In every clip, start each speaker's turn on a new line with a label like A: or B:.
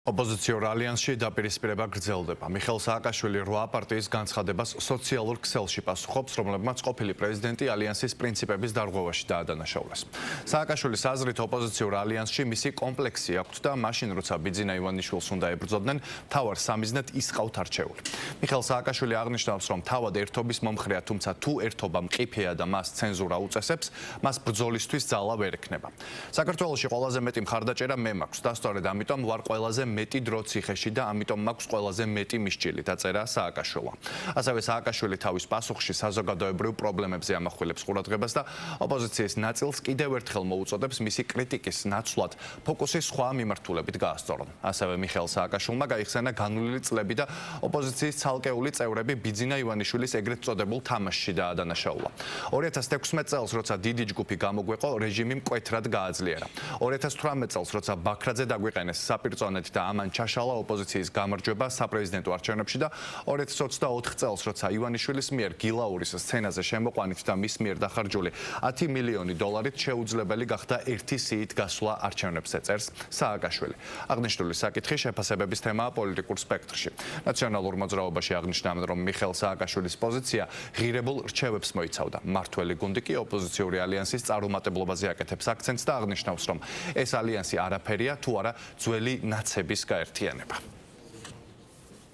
A: ოპოზიციურ ალიანსში დაპირისპირება გრძელდება. მიხეილ სააკაშვილი 8 პარტიის განცხადებას სოციალურ ქსელში პასუხობს, რომლებმაც ყოფილი პრეზიდენტი ალიანსის პრინციპების დარღვევაში დაადანაშაულეს. სააკაშვილის აზრით ოპოზიციურ ალიანსში მისი კომპლექსი აქვთ და მაშინ როცა ბიძინა ივანიშვილს უნდა ებრძოდნენ, მთავარ სამიზნედ ის ყავთ არჩეული. მიხეილ სააკაშვილი აღნიშნავს, რომ თავად ერთობის მომხრეა, თუმცა თუ ერთობა მყიფეა და მას ცენზურა უწესებს, მას ბრძოლისთვის ძალა ვერ ექნება. საქართველოში ყველაზე მეტი მხარდაჭერა მე მაქვს და სწორედ ამიტომ ვარ ყველაზე მეტი დრო ციხეში და ამიტომ მაქვს ყველაზე მეტი მისჭილი, დაწერა სააკაშვილმა. ასევე სააკაშვილი თავის პასუხში საზოგადოებრივ პრობლემებზე ამახვილებს ყურადღებას და ოპოზიციის ნაწილს კიდევ ერთხელ მოუწოდებს მისი კრიტიკის ნაცვლად ფოკუსი სხვა მიმართულებით გაასწორონ. ასევე მიხეილ სააკაშვილმა გაიხსენა განვლილი წლები და ოპოზიციის ცალკეული წევრები ბიძინა ივანიშვილის ეგრეთ წოდებულ თამაშში დაადანაშაულა. 2016 წელს, როცა დიდი ჯგუფი გამოგვეყო, რეჟიმი მკვეთრად გააძლიერა. 2018 წელს, როცა ბაქრაძე დაგვიყენეს საპირწონედ და ამან ჩაშალა ოპოზიციის გამარჯვება საპრეზიდენტო არჩევნებში და 2024 წელს, როცა ივანიშვილის მიერ გილაურის სცენაზე შემოყვანით და მის მიერ დახარჯული 10 მილიონი დოლარით შეუძლებელი გახდა ერთი სიით გასვლა არჩევნებზე, წერს სააკაშვილი. აღნიშნული საკითხი შეფასებების თემაა პოლიტიკურ სპექტრში. ნაციონალურ მოძრაობაში აღნიშნავენ, რომ მიხეილ სააკაშვილის პოზიცია ღირებულ რჩევებს მოიცავდა. მართველი გუნდი კი ოპოზიციური ალიანსის წარუმატებლობაზე აკეთებს აქცენტს და აღნიშნავს, რომ ეს ალიანსი არაფერია თუ არა ძველი ნაცების გაერთიანება.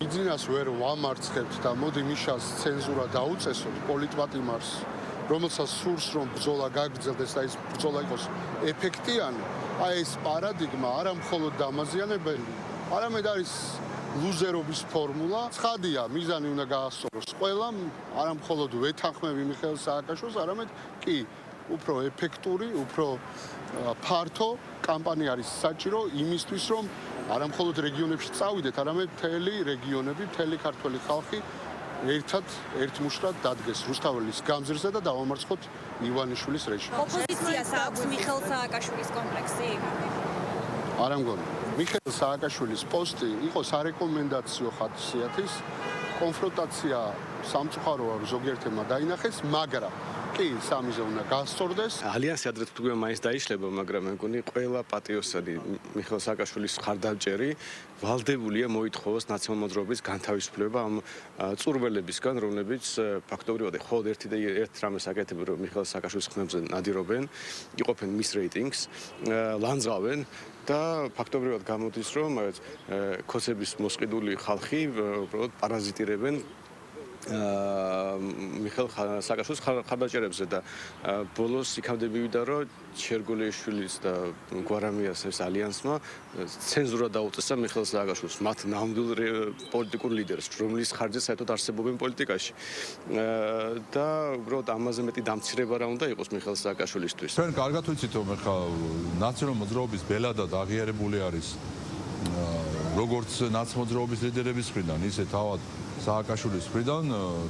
B: ბიძინას ვერ ვამარცხებთ და მოდი მიშას ცენზურა დაუწესოთ პოლიტპატიმარს, რომელსაც სურს რომ ბრძოლა გაგრძელდეს და ეს ბრძოლა იყოს ეფექტიანი. აი ეს პარადიგმა არა მხოლოდ დამაზიანებელი, არამედ არის ლუზერობის ფორმულა. ცხადია, მიზანი უნდა გაასწოროს ყველამ, არა მხოლოდ ვეთანხმები მიხეილ სააკაშვილს, არამედ კი უფრო ეფექტური, უფრო ფართო კამპანია არის საჭირო იმისთვის, რომ არა მხოლოდ რეგიონებში წავიდეთ, არამედ მთელი რეგიონები, მთელი ქართველი ხალხი ერთად ერთმუშრად დადგეს რუსთაველის გამზირზე და დავამარცხოთ ივანიშვილის რეჟიმს.
C: ოპოზიციას აქვს მიხეილ სააკაშვილის კომპლექსი?
B: არა მგონი. მიხეილ სააკაშვილის პოსტი იყო სარეკომენდაციო ხასიათის, კონფრონტაცია სამწუხაროა ზოგიერთმა დაინახეს, მაგრამ კი სამიზე უნდა გასწორდეს.
D: ალიანსი ადრე თუ მაინც დაიშლება, მაგრამ მე მგონი ყველა პატიოსანი მიხეილ სააკაშვილის ხარდამჭერი ვალდებულია მოითხოვოს ნაციონალურ მოძრაობის განთავისუფლება ამ წურველებისგან, რომლებიც ფაქტობრივად მხოლოდ ერთ რამეს აკეთებენ, რომ მიხეილ სააკაშვილის ხმებზე ნადირობენ, იყოფენ მის რეიტინგს, ლანძღავენ და ფაქტობრივად გამოდის, რომ ქოცების მოსყიდული ხალხი უბრალოდ პარაზიტირებენ მიხეილ სააკაშვილის ხარდაჭერებზე და ბოლოს იქამდე მივიდა, რომ ჩერგოლეიშვილის და გვარამიას ეს ალიანსმა ცენზურა დაუწესა მიხეილ სააკაშვილს, მათ ნამდვილ პოლიტიკურ ლიდერს, რომლის ხარჯზე საერთოდ არსებობენ პოლიტიკაში. და უბრალოდ ამაზე მეტი დამცირება რა უნდა იყოს მიხეილ სააკაშვილისთვის.
E: ჩვენ კარგად ვიცით, რომ ხა ნაციონალურ მოძრაობის ბელადად აღიარებული არის როგორც ნაცმოძრაობის ლიდერების მხრიდან, ისე თავად სააკაშვილის მხრიდან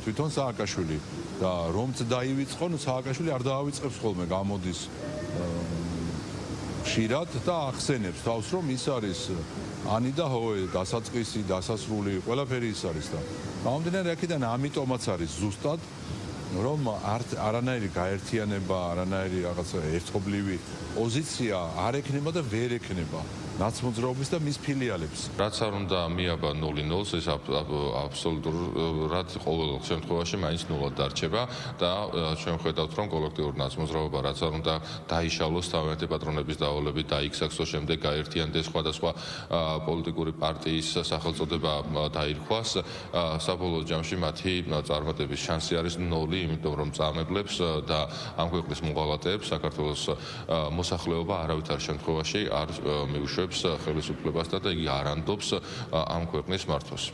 E: თვითონ სააკაშვილი და რომც დაივიწყონ, სააკაშვილი არ დაავიწყებს ხოლმე, გამოდის ხშირად და ახსენებს თავს, რომ ის არის ანი და ჰოე, დასაწყისი, დასასრული, ყველაფერი ის არის და გამომდინარე აქედან ამიტომაც არის ზუსტად რომ არანაირი გაერთიანება, არანაირი რაღაცა ერთობლივი პოზიცია არ ექნება და ვერ ექნება ნაცმოძრაობის და მის ფილიალებს.
F: რაც არ უნდა მიაბა 0-0-ს, ეს აბსოლუტურად ყოველ შემთხვევაში მაინც 0-ად დარჩება და ჩვენ ხედავთ, რომ კოლექტიური ნაცმოძრაობა რაც არ უნდა დაიშალოს თავიანთი პატრონების დავალებით, დაიქსაქსოს, შემდეგ გაერთიანდეს სხვადასხვა პოლიტიკური პარტიის სახელწოდება დაირქვას, საბოლოო ჯამში მათი წარმატების შანსი არის 0, იმიტომ რომ წამებლებს და ამ ქვეყნის მოღალატეებს საქართველოს მოსახლეობა არავითარ შემთხვევაში არ მიუშვებს ხელისუფლებასთან და იგი არ ანდობს ამ ქვეყნის მართვას.